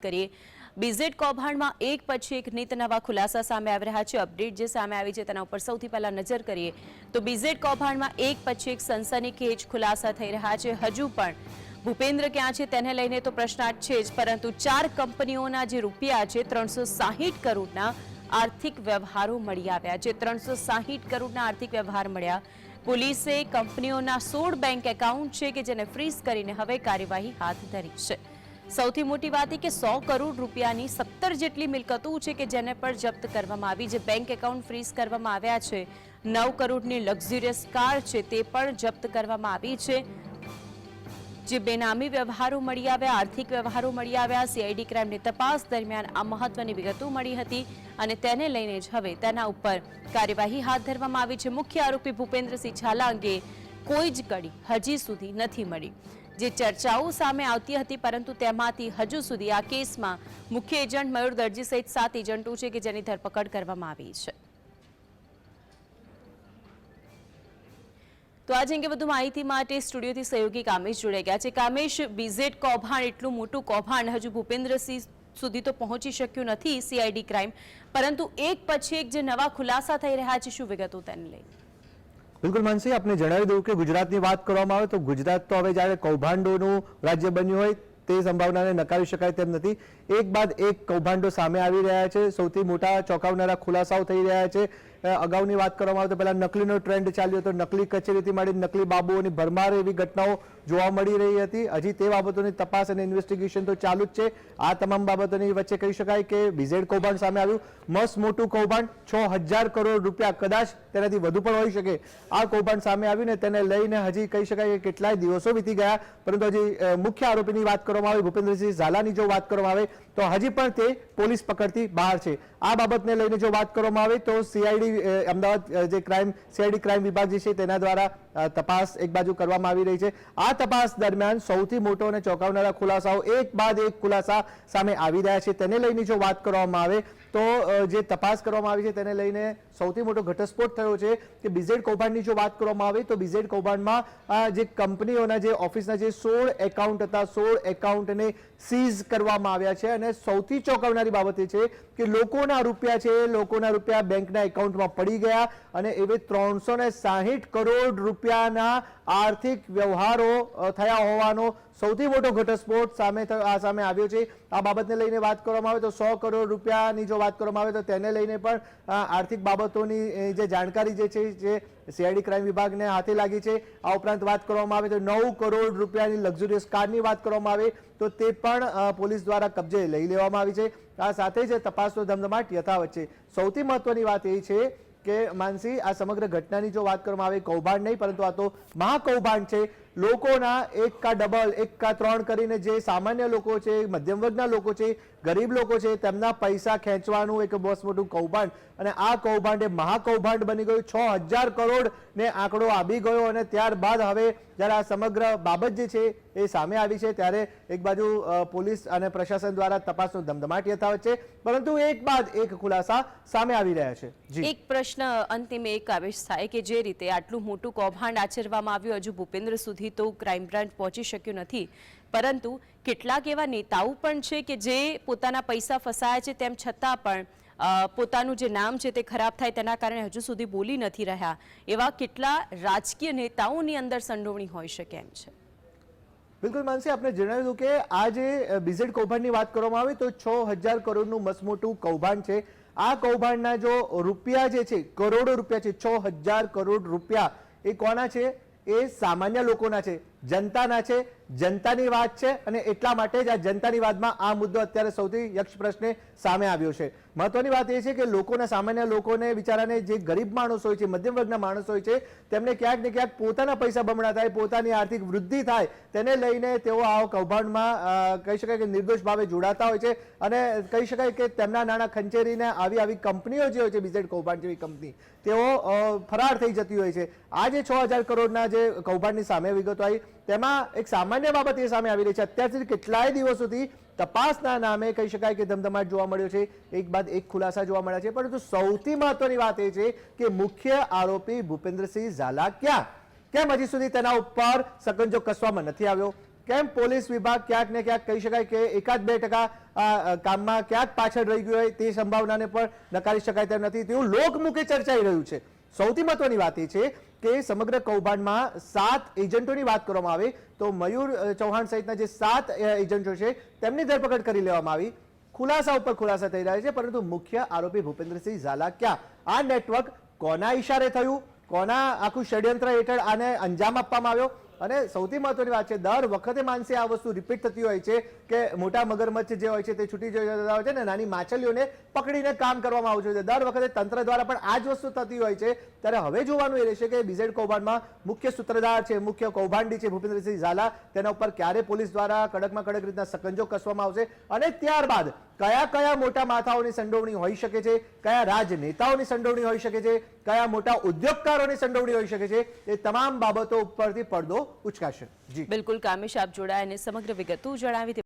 કરીએ બીઝેડ કૌભાંડમાં એક પછી એક નીત નવા ખુલાસા સામે આવી રહ્યા છે। અપડેટ જે સામે આવી છે તેના ઉપર સૌથી પહેલા નજર કરીએ તો બીઝેડ કૌભાંડમાં એક પછી એક સનસનીખેજ ખુલાસા થઈ રહ્યા છે। હજુ પણ ભૂપેન્દ્ર ક્યાં છે તેને લઈને તો પ્રશ્નાર્થ છે જ, પરંતુ 4 કંપનીઓના જે રૂપિયા છે 360 કરોડના આર્થિક વ્યવહારો મળી આવ્યા છે। 360 કરોડના આર્થિક વ્યવહાર મળ્યા। પોલીસે કંપનીઓના 16 બેંક એકાઉન્ટ છે કે જેને ફ્રીઝ કરીને હવે કાર્યવાહી હાથ ધરી છે। સૌથી મોટી વાત એ કે 100 કરોડ રૂપિયાની 17 જેટલી મિલકતો છે કે જેને પર જપ્ત કરવામાં આવી, જે બેંક એકાઉન્ટ ફ્રીઝ કરવામાં આવ્યા છે। 9 કરોડની લક્ઝરિયસ કાર છે તે પણ જપ્ત કરવામાં આવી છે। જે બેનામી વ્યવહારો મળી આવ્યા, આર્થિક વ્યવહારો મળી આવ્યા। સીઆઈડી ક્રાઇમની તપાસ દરમિયાન આ મહત્વની વિગતો મળી હતી અને તેને લઈને જ હવે તેના ઉપર કાર્યવાહી હાથ ધરવામાં આવી છે। મુખ્ય આરોપી ભૂપેન્દ્રસિંહ ઝાલા અંગે કોઈ જ કડી હજી સુધી નથી મળી। જે ચર્ચાઓ સામે આવતી હતી પરંતુ તેમાંથી હજુ સુધી આ કેસમાં મુખ્ય એજન્ટ મયુર દરજી સહિત 7 એજન્ટો છે કે જેની ધરપકડ કરવામાં આવી છે। તો આજે અંગે વધુ માહિતી માટે સ્ટુડિયોથી સહયોગી કામેશ જોડાઈ ગયા છે। કામેશ, બીઝેડ કૌભાંડ એટલું મોટું કૌભાંડ હજુ ભૂપેન્દ્રસિંહ સુધી તો પહોંચી શક્યું નથી સીઆઈડી ક્રાઇમ, પરંતુ એક પછી એક જે નવા ખુલાસા થઈ રહ્યા છે, શું વિગતો તેને લઈને? બિલકુલ માનસી, આપને જણાવી દઉં કે ગુજરાતની વાત કરવામાં આવે તો ગુજરાત તો હવે જ્યારે કૌભાંડોનું રાજ્ય બન્યું હોય તે સંભાવનાને નકારી શકાય તેમ નથી। એક બાદ એક કૌભાંડો સામે આવી રહ્યા છે। સૌથી મોટા ચોંકાવનારા ખુલાસાઓ થઈ રહ્યા છે। અગાઉની વાત કરવામાં આવે તો પહેલા નકલીનો ટ્રેન્ડ ચાલ્યો હતો, નકલી કચેરીથી માંડી નકલી બાબુઓની ભરમાર એવી ઘટનાઓ જોવા મળી રહી હતી। હજી તે બાબતોની તપાસ અને ઇન્વેસ્ટિગેશન તો ચાલુ જ છે। આ તમામ બાબતોની વચ્ચે કહી શકાય કે બીઝેડ કૌભાંડ સામે આવ્યું, મસ્ત મોટું કૌભાંડ, 6000 કરોડ રૂપિયા, કદાચ તેનાથી વધુ પણ હોઈ શકે। આ કૌભાંડ સામે આવ્યું ને તેને લઈને હજી કહી શકાય કે કેટલાય દિવસો વીતી ગયા, પરંતુ હજી મુખ્ય આરોપીની વાત કરવામાં આવે ભૂપેન્દ્રસિંહ ઝાલાની જો વાત કરવામાં આવે તો હજી પણ તે પોલીસ પકડથી બહાર છે। આ બાબતને લઈને જો વાત કરવામાં આવે તો સીઆઈડી અમદાવાદ જે સીઆઈડી ક્રાઇમ વિભાગ જે છે તેના દ્વારા તપાસ એક બાજુ કરવામાં આવી રહી છે। આ તપાસ દરમિયાન સૌથી મોટો અને ચોંકાવનારા ખુલાસાઓ એક બાદ એક ખુલાસા સામે આવી રહ્યા છે। તેને લઈને જો વાત કરવામાં આવે તો જે તપાસ કરવામાં આવી છે તેને લઈને સૌથી મોટો ઘટસ્ફોટ થયો છે કે બીઝેડ કૌભાંડની જો વાત કરવામાં આવે તો બીઝેડ કૌભાંડમાં જે કંપનીઓના જે ઓફિસના જે 16 એકાઉન્ટ હતા, 16 એકાઉન્ટને સીઝ કરવામાં આવ્યા છે। અને સૌથી ચોંકાવનારી બાબત એ છે કે લોકોના રૂપિયા છે, લોકોના રૂપિયા બેંકના એકાઉન્ટમાં પડી ગયા અને એવે 360 કરોડ રૂપિયાના આર્થિક વ્યવહારો થયા હોવાનો સૌથી મોટો ઘટસ્ફોટ સામે આવ્યો છે। આ બાબતને લઈને વાત કરવામાં આવે તો 100 કરોડ રૂપિયાની જો વાત કરવામાં આવે તો તેને લઈને પણ આર્થિક બાબતોની જે જાણકારી જે છે જે સીઆઈડી ક્રાઇમ વિભાગને હાથે લાગી છે। આ ઉપરાંત વાત કરવામાં આવે તો 9 કરોડ રૂપિયાની લક્ઝરિયસ કારની વાત કરવામાં આવે તો તે પણ પોલીસ દ્વારા કબજે લઈ લેવામાં આવી છે। આ સાથે જ તપાસનો ધમધમાટ યથાવત છે। સૌથી મહત્વની વાત એ છે કે માનસી, આ સમગ્ર ઘટનાની જો વાત કરવામાં આવે કૌભાંડ નહીં પરંતુ આ તો મહાકૌભાંડ છે। લોકોના એક કા ડબલ, એક કા 3 કરીને જે સામાન્ય લોકો છે, મધ્યમ વર્ગના લોકો છે, ગરીબ લોકો છે, તેમના પૈસા ખેંચવાનું એક બહુ મોટું કૌભાંડ, અને આ કૌભાંડ એ મહાકૌભાંડ બની ગયું। 6000 કરોડ ને આંકડો આવી ગયો અને ત્યારબાદ હવે જ્યારે આ સમગ્ર બાબત જે છે એ સામે આવી છે ત્યારે એક બાજુ પોલીસ અને પ્રશાસન દ્વારા તપાસનો ધમધમાટ યથાવત છે, પરંતુ એક બાદ એક ખુલાસા સામે આવી રહ્યા છે। એક પ્રશ્ન અંતિમ એક આવેશ થાય કે જે રીતે આટલું મોટું કૌભાંડ આચરવામાં આવ્યું, હજુ ભૂપેન્દ્ર સુધી તો ક્રાઇમ બ્રાન્ચ પહોંચી શક્યું નથી, પરંતુ કેટલાક એવા નેતાઓ પણ છે કે જે પોતાના પૈસા ફસાયા છે તેમ છતાં પણ પોતાનું જે નામ છે તે ખરાબ થાય તેના કારણે હજુ સુધી બોલી નથી રહ્યા। એવા કેટલા રાજકીય નેતાઓની અંદર સંડોવણી હોઈ શકે એમ છે? બિલકુલ માનસી, આપણે જણાવ્યું કે આ જે બીઝેડ કૌભાંડની વાત કરવામાં આવે તો 6000 કરોડનું મસમોટું કૌભાંડ છે। આ કૌભાંડના જો રૂપિયા જે છે, કરોડો રૂપિયા છે, 6000 કરોડ રૂપિયા એ કોના છે? એ સામાન્ય લોકોના છે, જનતાના છે, જનતાની વાત છે। અને એટલા માટે જ આ જનતાની વાતમાં આ મુદ્દો અત્યારે સૌથી યક્ષ પ્રશ્ને સામે આવ્યો છે। મહત્વની વાત એ છે કે લોકોના, સામાન્ય લોકોને, બિચારાને જે ગરીબ માણસો હોય છે, મધ્યમ વર્ગના માણસો હોય છે, તેમને ક્યાંક ને ક્યાંક પોતાના પૈસા બમણા થાય, પોતાની આર્થિક વૃદ્ધિ થાય, તેને લઈને તેઓ આ કૌભાંડમાં કહી શકાય કે નિર્દોષ ભાવે જોડાતા હોય છે અને કહી શકાય કે તેમના નાણાં ખંચેરીને આવી કંપનીઓ જે હોય છે, બીઝેડ કૌભાંડ જેવી કંપની, તેઓ ફરાર થઈ જતી હોય છે। આ જે 6000 કરોડના જે કૌભાંડની સામે વિગતો આવી તેમાં એક સામાન્ય બાબત એ સામે આવી રહી છે, અત્યાર સુધી કેટલાય દિવસોથી તપાસના નામે કહી શકાય કે ધમધમાટ જોવા મળ્યો છે, એક બાદ એક ખુલાસા જોવા મળ્યા છે, પરંતુ સૌથી મહત્વની વાત એ છે કે મુખ્ય આરોપી ભૂપેન્દ્રસિંહ ઝાલા કેમ હજી સુધી તેના ઉપર સકંજો કસવામાં નથી આવ્યો? કેમ પોલીસ વિભાગ ક્યાંક ને ક્યાંક કહી શકાય કે 1-2% કામમાં ક્યાંક પાછળ રહી ગયું હોય તે સંભાવનાને પણ નકારી શકાય તેમ નથી તેવું લોકમુખે ચર્ચાઈ રહ્યું છે. સૌથી મહત્વની વાત એ છે કે સમગ્ર કૌભાંડમાં 7 એજન્ટોની વાત કરવામાં આવે તો મયુર ચૌહાણ સહિતના જે 7 એજન્ટો છે તેમની ધરપકડ કરી લેવામાં આવી. ખુલાસા ઉપર ખુલાસા થઈ રહ્યા છે, પરંતુ મુખ્ય આરોપી ભૂપેન્દ્રસિંહ ઝાલા ક્યાં? આ નેટવર્ક કોના ઇશારે થયું, કોના આખું ષડયંત્ર હેઠળ આને અંજામ આપવામાં આવ્યો? અને સૌથી મહત્વની વાત છે, દર વખતે માનસે આ વસ્તુ રિપીટ થતી હોય છે કે મોટા મગરમચ્છ જે હોય છે તે છૂટી જતા હોય છે ને નાની માછલીઓને પકડીને કામ કરવામાં આવતું છે. દર વખતે તંત્ર દ્વારા પણ આ જ વસ્તુ થતી હોય છે. ત્યારે હવે જોવાનું એ રહેશે કે બીઝેડ કૌભાંડમાં મુખ્ય સૂત્રધાર છે, મુખ્ય કૌભાંડી છે ભૂપેન્દ્રસિંહ ઝાલા, તેના ઉપર ક્યારે પોલીસ દ્વારા કડકમાં કડક રીતના સકંજો કસવામાં આવશે અને ત્યારબાદ કયા કયા મોટા માથાઓની સંડોવણી હોઈ શકે છે, કયા રાજનેતાઓની સંડોવણી હોઈ શકે છે, કયા મોટા ઉદ્યોગકારોની સંડોવણી હોઈ શકે છે, એ તમામ બાબતો ઉપરથી પડદો ઉચકાશે. જી બિલકુલ કામેશ, આપ જોડાયા અને સમગ્ર વિગતો જણાવી.